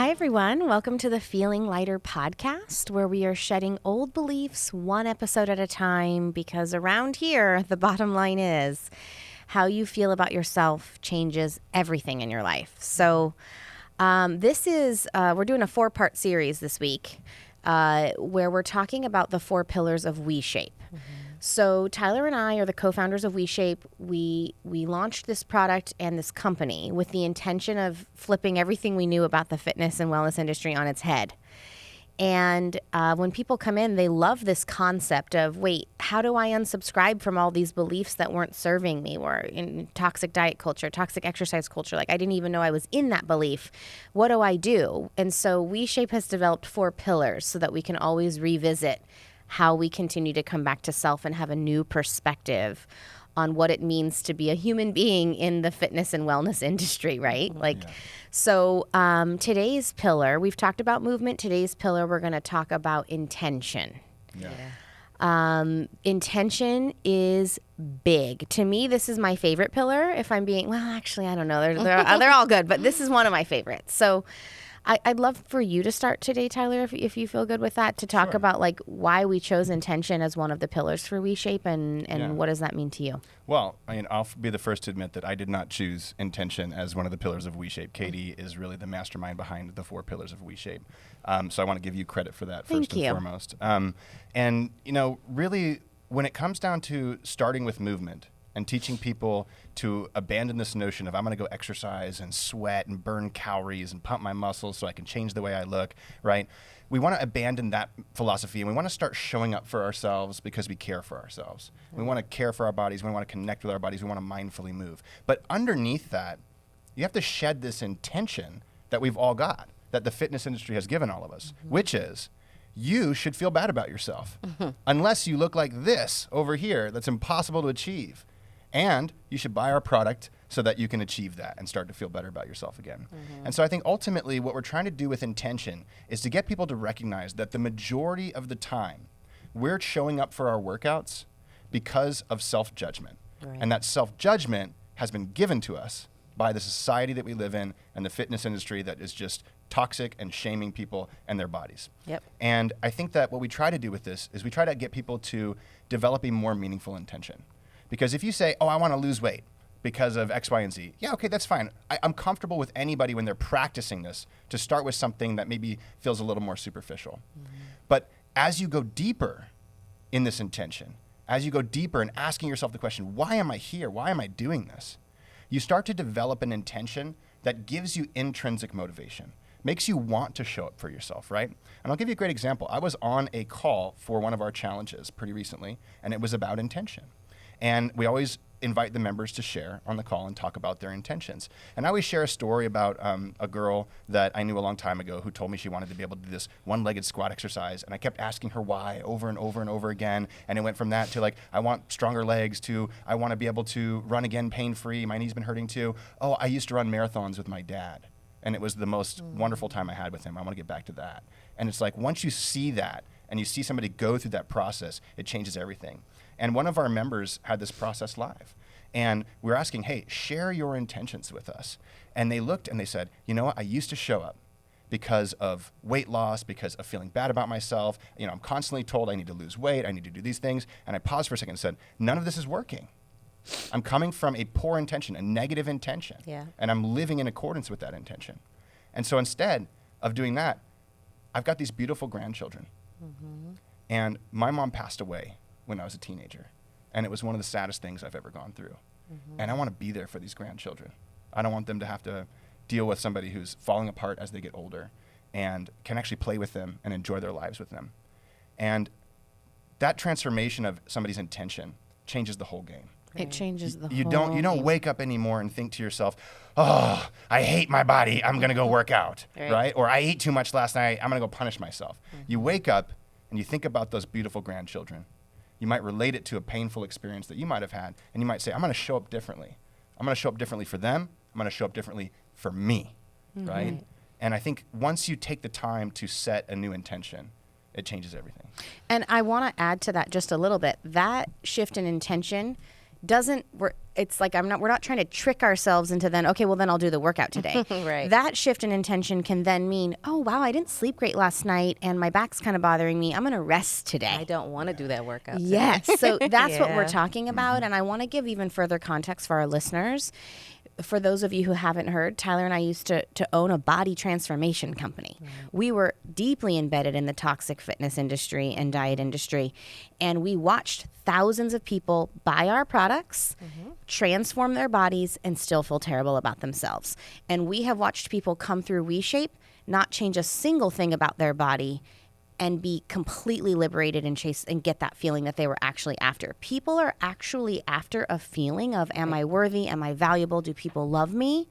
Hi, everyone. Welcome to the Feeling Lighter podcast, where we are shedding old beliefs one episode at a time, because around here, the bottom line is how you feel about yourself changes everything in your life. So we're doing a 4-part series this week where we're talking about the 4 pillars of WeShape. So Tyler and I are the co-founders of WeShape. We launched this product and this company with the intention of flipping everything we knew about the fitness and wellness industry on its head. And when people come in, they love this concept of, wait, how do I unsubscribe from all these beliefs that weren't serving me, or in toxic diet culture, toxic exercise culture? Like, I didn't even know I was in that belief. What do I do? And so WeShape has developed 4 pillars so that we can always revisit how we continue to come back to self and have a new perspective on what it means to be a human being in the fitness and wellness industry, right? So today's pillar, we've talked about movement. Today's pillar, we're going to talk about intention. Intention is big. To me, this is my favorite pillar. If I'm being, well, actually, I don't know. They're all good, but this is one of my favorites. So I'd love for you to start today, Tyler, if you feel good with that, to talk about like why we chose intention as one of the pillars for WeShape and what does that mean to you? Well, I mean, I'll be the first to admit that I did not choose intention as one of the pillars of WeShape. Katie is really the mastermind behind the 4 pillars of WeShape. So I want to give you credit for that first and foremost. And, you know, really, when it comes down to starting with movement and teaching people to abandon this notion of I'm going to go exercise and sweat and burn calories and pump my muscles so I can change the way I look, right? We want to abandon that philosophy, and we want to start showing up for ourselves because we care for ourselves. We want to care for our bodies. We want to connect with our bodies. We want to mindfully move. But underneath that, you have to shed this intention that we've all got, that the fitness industry has given all of us, which is you should feel bad about yourself unless you look like this over here that's impossible to achieve. And you should buy our product so that you can achieve that and start to feel better about yourself again. And so I think ultimately what we're trying to do with intention is to get people to recognize that the majority of the time we're showing up for our workouts because of self-judgment. Right. And that self-judgment has been given to us by the society that we live in and the fitness industry that is just toxic and shaming people and their bodies. And I think that what we try to do with this is we try to get people to develop a more meaningful intention. Because if you say, oh, I want to lose weight because of X, Y, and Z, yeah, okay, that's fine. I'm comfortable with anybody when they're practicing this to start with something that maybe feels a little more superficial. But as you go deeper in this intention, as you go deeper in asking yourself the question, why am I here? Why am I doing this? You start to develop an intention that gives you intrinsic motivation, makes you want to show up for yourself, right? And I'll give you a great example. I was on a call for one of our challenges pretty recently, and it was about intention. And we always invite the members to share on the call and talk about their intentions. And I always share a story about a girl that I knew a long time ago who told me she wanted to be able to do this one-legged squat exercise. And I kept asking her why over and over and over again. And it went from that to like, I want stronger legs, to I want to be able to run again pain-free. My knee's been hurting too. Oh, I used to run marathons with my dad. And it was the most wonderful time I had with him. I want to get back to that. And it's like, once you see that and you see somebody go through that process, it changes everything. And one of our members had this process live. And we were asking, hey, share your intentions with us. And they looked and they said, you know what, I used to show up because of weight loss, because of feeling bad about myself. You know, I'm constantly told I need to lose weight, I need to do these things. And I paused for a second and said, none of this is working. I'm coming from a poor intention, a negative intention. And I'm living in accordance with that intention. And so instead of doing that, I've got these beautiful grandchildren. And my mom passed away when I was a teenager. And it was one of the saddest things I've ever gone through. And I want to be there for these grandchildren. I don't want them to have to deal with somebody who's falling apart as they get older, and can actually play with them and enjoy their lives with them. And that transformation of somebody's intention changes the whole game. It changes the whole You don't wake up anymore and think to yourself, oh, I hate my body, I'm going to go work out, right? Or I ate too much last night, I'm going to go punish myself. You wake up and you think about those beautiful grandchildren. You might relate it to a painful experience that you might have had, and you might say, I'm going to show up differently. I'm going to show up differently for them. I'm going to show up differently for me, right? And I think once you take the time to set a new intention, it changes everything. And I want to add to that just a little bit. That shift in intention it's like we're not trying to trick ourselves into then, okay, well then I'll do the workout today. Right. That shift in intention can then mean, oh wow, I didn't sleep great last night and my back's kind of bothering me. I'm going to rest today. I don't want to do that workout today. Yes. So that's what we're Yeah. talking about. And I want to give even further context for our listeners. For those of you who haven't heard, Tyler and I used to own a body transformation company. Right. We were deeply embedded in the toxic fitness industry and diet industry. And we watched thousands of people buy our products, transform their bodies, and still feel terrible about themselves. And we have watched people come through WeShape, not change a single thing about their body, and be completely liberated and chase and get that feeling that they were actually after. People are actually after a feeling of, am I worthy? Am I valuable? Do people love me?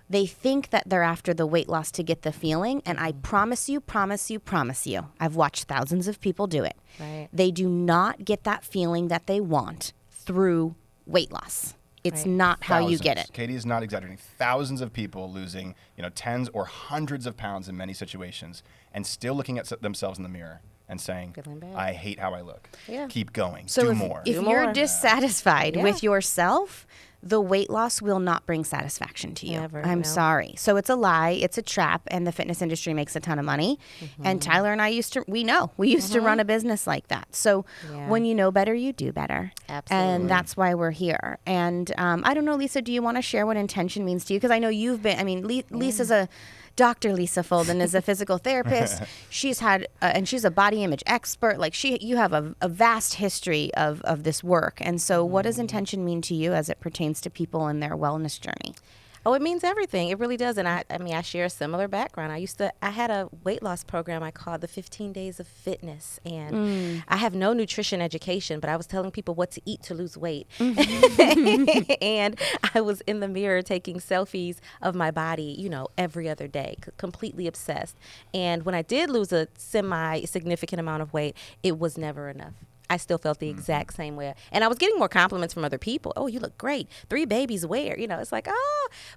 They think that they're after the weight loss to get the feeling. And I promise you, I've watched thousands of people do it. Right. They do not get that feeling that they want through weight loss. It's not how you get it. Katie is not exaggerating. Thousands of people losing, tens or hundreds of pounds in many situations, and still looking at themselves in the mirror and saying, I hate how I look. Yeah. Keep going. So do if, more. If Do you're more. dissatisfied with yourself, the weight loss will not bring satisfaction to you. Never, I'm no. sorry. So it's a lie. It's a trap. And the fitness industry makes a ton of money. And Tyler and I used to run a business like that. So when you know better, you do better. Absolutely. And that's why we're here. And I don't know, Lisa, do you want to share what intention means to you? Because I know you've been, Lisa's Dr. Lisa Folden is a physical therapist. She's had, and she's a body image expert. Like you have a vast history of this work. And so what does intention mean to you as it pertains to people in their wellness journey? Oh, it means everything. It really does. And I share a similar background. I had a weight loss program I called the 15 Days of Fitness. And I have no nutrition education, but I was telling people what to eat to lose weight. And I was in the mirror taking selfies of my body, every other day, completely obsessed. And when I did lose a semi-significant amount of weight, it was never enough. I still felt the exact same way. And I was getting more compliments from other people. Oh, you look great. 3 babies where? It's like,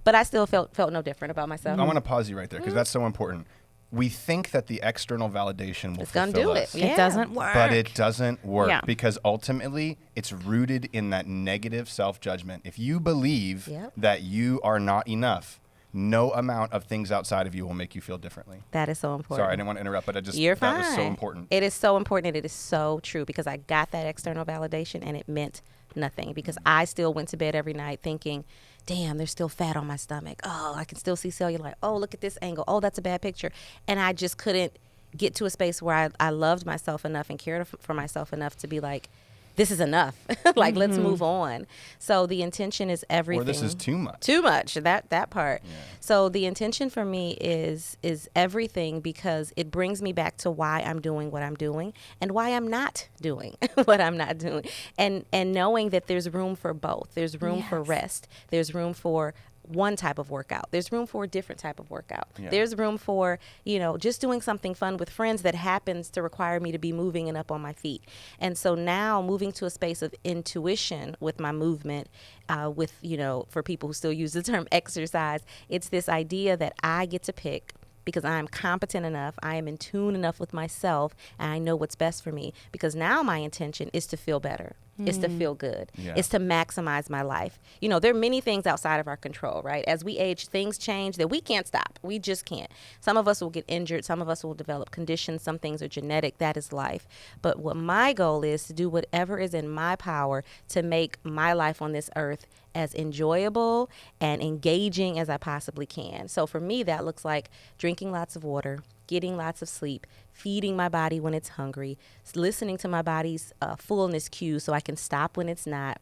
but I still felt no different about myself. I want to pause you right there because that's so important. We think that the external validation will It's going fulfill to do us. it. Yeah. It doesn't work. But it doesn't work because ultimately it's rooted in that negative self-judgment. If you believe that you are not enough, no amount of things outside of you will make you feel differently. That is so important. Sorry, I didn't want to interrupt, but You're that fine. was so important. It is so important, and it is so true because I got that external validation, and it meant nothing because I still went to bed every night thinking, damn, there's still fat on my stomach. Oh, I can still see cellulite. Oh, look at this angle. Oh, that's a bad picture. And I just couldn't get to a space where I loved myself enough and cared for myself enough to be like, this is enough. Like, let's move on. So the intention is everything. Or this is too much. Too much, that part. Yeah. So the intention for me is everything because it brings me back to why I'm doing what I'm doing and why I'm not doing what I'm not doing. And knowing that there's room for both. There's room for rest. There's room for one type of workout. There's room for a different type of workout. Yeah. There's room for, just doing something fun with friends that happens to require me to be moving and up on my feet. And so now moving to a space of intuition with my movement, for people who still use the term exercise, it's this idea that I get to pick because I am competent enough, I am in tune enough with myself, and I know what's best for me. Because now my intention is to feel better. Is to feel good. Yeah. Is to maximize my life. There are many things outside of our control, right? As we age, things change that we can't stop. We just can't. Some of us will get injured. Some of us will develop conditions. Some things are genetic. That is life. But what my goal is to do whatever is in my power to make my life on this earth as enjoyable and engaging as I possibly can. So for me, that looks like drinking lots of water, getting lots of sleep, feeding my body when it's hungry, listening to my body's fullness cues so I can stop when it's not,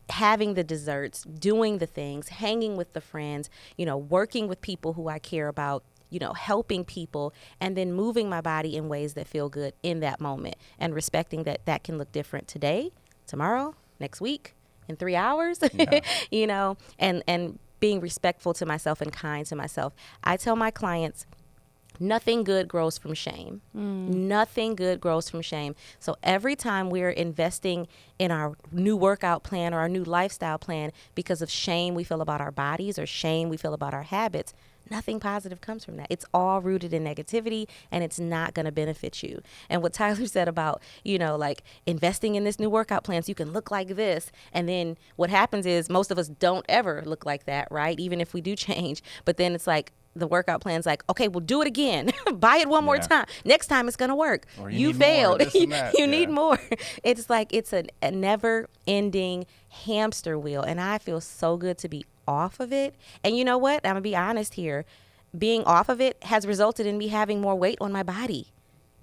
having the desserts, doing the things, hanging with the friends, working with people who I care about, helping people, and then moving my body in ways that feel good in that moment and respecting that can look different today, tomorrow, next week, in 3 hours, and being respectful to myself and kind to myself. I tell my clients, nothing good grows from shame. Nothing good grows from shame. So every time we're investing in our new workout plan or our new lifestyle plan because of shame we feel about our bodies or shame we feel about our habits, nothing positive comes from that. It's all rooted in negativity, and it's not going to benefit you. And what Tyler said about, like investing in this new workout plan so you can look like this. And then what happens is most of us don't ever look like that, right? Even if we do change. But then it's like, the workout plan's like, okay, well, do it again. Buy it one more time. Next time it's going to work. Or you failed. You need more. It's like it's a never-ending hamster wheel. And I feel so good to be off of it. And you know what? I'm going to be honest here. Being off of it has resulted in me having more weight on my body.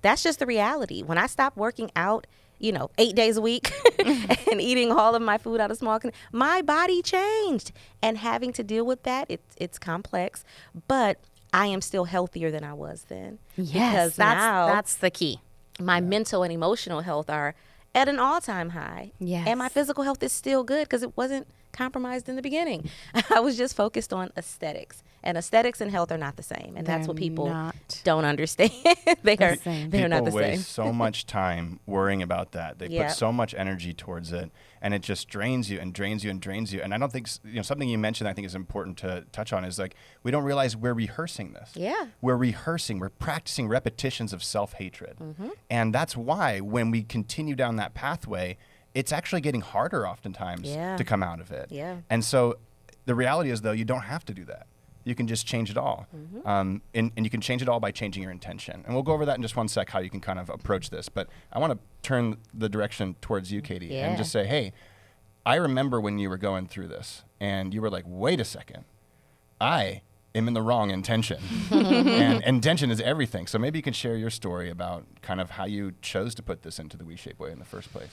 That's just the reality. When I stopped working out, 8 days a week and eating all of my food out of my body changed. And having to deal with that, it's complex, but I am still healthier than I was then. Yes, because that's the key. My mental and emotional health are at an all-time high. Yes. And my physical health is still good because it wasn't compromised in the beginning. I was just focused on aesthetics. And aesthetics and health are not the same. And that's what people don't understand. They're not the same. People waste so much time worrying about that. They put so much energy towards it, and it just drains you and drains you and drains you. And I don't think, something you mentioned I think is important to touch on is like, we don't realize we're rehearsing this. Yeah. We're practicing repetitions of self-hatred. Mm-hmm. And that's why when we continue down that pathway, it's actually getting harder oftentimes to come out of it. Yeah. And so the reality is, though, you don't have to do that. You can just change it all. Mm-hmm. And you can change it all by changing your intention. And we'll go over that in just one sec, how you can kind of approach this. But I want to turn the direction towards you, Katie, and just say, hey, I remember when you were going through this and you were like, wait a second, I am in the wrong intention. And intention is everything. So maybe you can share your story about kind of how you chose to put this into the WeShape way in the first place.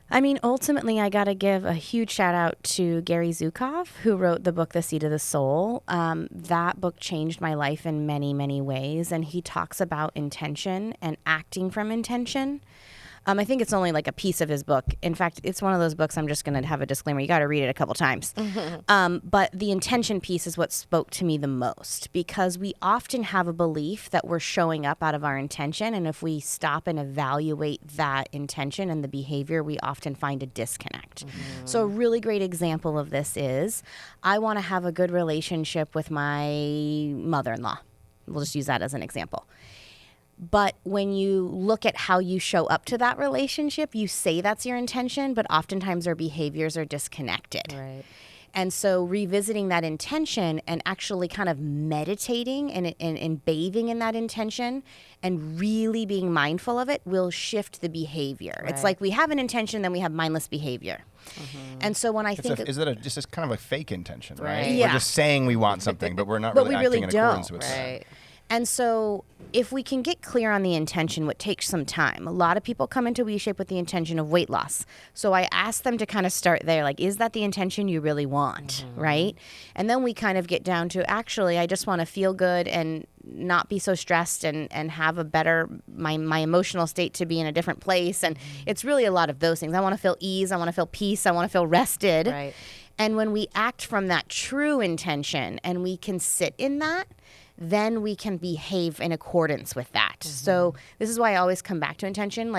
I mean, ultimately, I got to give a huge shout out to Gary Zukav, who wrote the book, The Seed of the Soul. That book changed my life in many, many ways. And he talks about intention and acting from intention. I think it's only like a piece of his book. In fact, it's one of those books I'm just going to have a disclaimer. You got to read it a couple times. But the intention piece is what spoke to me the most, because we often have a belief that we're showing up out of our intention. And if we stop and evaluate that intention and the behavior, we often find a disconnect. So a really great example of this is I want to have a good relationship with my mother-in-law. We'll just use that as an example. But when you look at how you show up to that relationship, you say that's your intention, but oftentimes our behaviors are disconnected. Right. And so revisiting that intention and actually kind of meditating and bathing in that intention and really being mindful of it will shift the behavior. Right. It's like we have an intention, then we have mindless behavior. Mm-hmm. And so when I think... Is that just kind of a fake intention, right? Yeah. We're just saying we want something, but we're not really acting in accordance with right. it. And so if we can get clear on the intention, what takes some time, a lot of people come into WeShape with the intention of weight loss. So I ask them to kind of start there, like, is that the intention you really want, right? And then we kind of get down to, actually, I just want to feel good and not be so stressed and have a better, my emotional state to be in a different place. And it's really a lot of those things. I want to feel ease. I want to feel peace. I want to feel rested. Right. And when we act from that true intention and we can sit in that, then we can behave in accordance with that. So this is why I always come back to intention.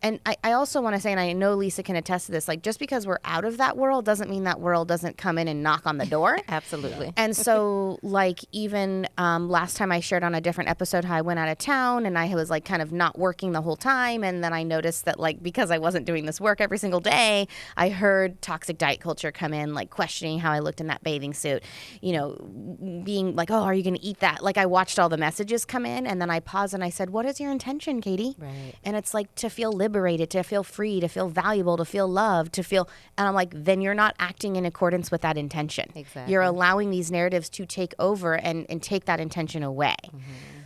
And I also want to say, and I know Lisa can attest to this, like, just because we're out of that world doesn't mean that world doesn't come in and knock on the door. Absolutely. And so, like, even last time I shared on a different episode how I went out of town and I was, like, kind of not working the whole time. And then I noticed that, like, because I wasn't doing this work every single day, I heard toxic diet culture come in, like, questioning how I looked in that bathing suit, being like, oh, are you going to eat that? Like, I watched all the messages come in, and then I paused and I said, what is your intention, Katie? Right. And it's like to feel liberated, to feel free, to feel valuable, to feel loved, and I'm like, then you're not acting in accordance with that intention. Exactly. You're allowing these narratives to take over and take that intention away.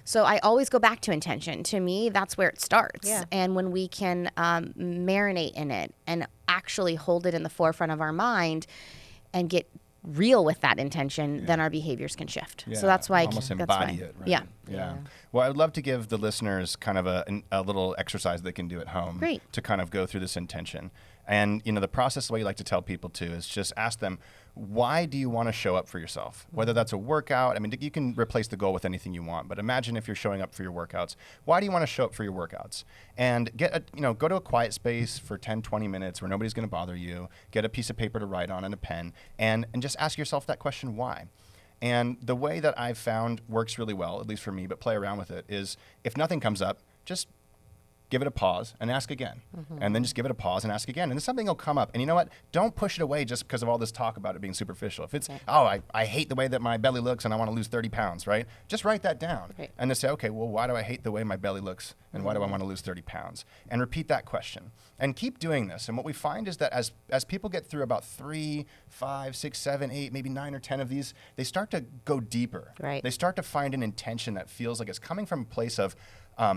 So I always go back to intention. To me, that's where it starts. Yeah. And when we can marinate in it and actually hold it in the forefront of our mind and get real with that intention, then our behaviors can shift. Yeah, so that's why almost embody it, right? Yeah. Well, I'd love to give the listeners kind of a little exercise they can do at home to kind of go through this intention. And, the process, the way you like to tell people to, is just ask them, why do you want to show up for yourself? Whether that's a workout, I mean, you can replace the goal with anything you want, but imagine if you're showing up for your workouts. Why do you want to show up for your workouts? And go to a quiet space for 10, 20 minutes where nobody's going to bother you. Get a piece of paper to write on and a pen, and just ask yourself that question, why? And the way that I've found works really well, at least for me, but play around with it, is if nothing comes up, just give it a pause and ask again. And then just give it a pause and ask again. And then something will come up. And you know what? Don't push it away just because of all this talk about it being superficial. If it's, I hate the way that my belly looks and I want to lose 30 pounds, right? Just write that down. Right. And then say, okay, well, why do I hate the way my belly looks and why do I want to lose 30 pounds? And repeat that question. And keep doing this. And what we find is that as people get through about 3, 5, 6, 7, 8, maybe 9 or 10 of these, they start to go deeper. Right. They start to find an intention that feels like it's coming from a place of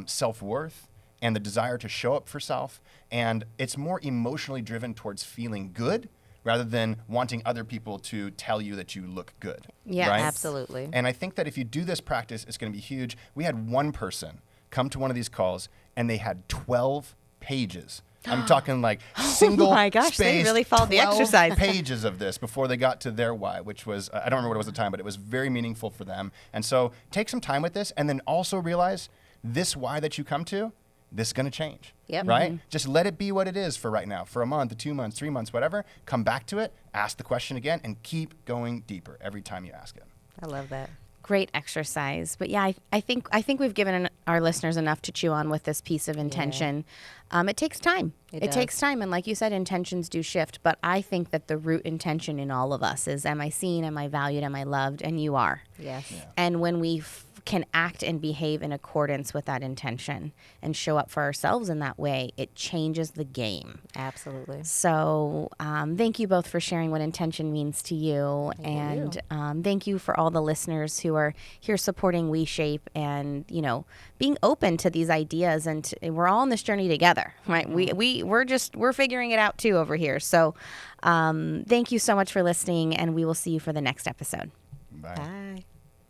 self-worth and the desire to show up for self, and it's more emotionally driven towards feeling good rather than wanting other people to tell you that you look good. Yeah, right? absolutely. And I think that if you do this practice, it's going to be huge. We had one person come to one of these calls, and they had 12 pages. I'm talking like single my gosh, they spaced really followed the 12 exercise. pages of this before they got to their why, which was, I don't remember what it was at the time, but it was very meaningful for them. And so take some time with this, and then also realize this why that you come to, this is going to change, Yep. right? Just let it be what it is for right now, for a month, 2 months, 3 months, whatever. Come back to it, ask the question again, and keep going deeper every time you ask it. I love that. Great exercise. But yeah, I think we've given our listeners enough to chew on with this piece of intention. It takes time. It takes time. And like you said, intentions do shift. But I think that the root intention in all of us is, am I seen? Am I valued? Am I loved? And you are. Yes. Yeah. And when we can act and behave in accordance with that intention and show up for ourselves in that way, it changes the game. Absolutely. So thank you both for sharing what intention means to you. Thank you for all the listeners who are here supporting WeShape and, being open to these ideas. And we're all on this journey together, right? We're figuring it out too over here. So thank you so much for listening, and we will see you for the next episode. Bye. Bye.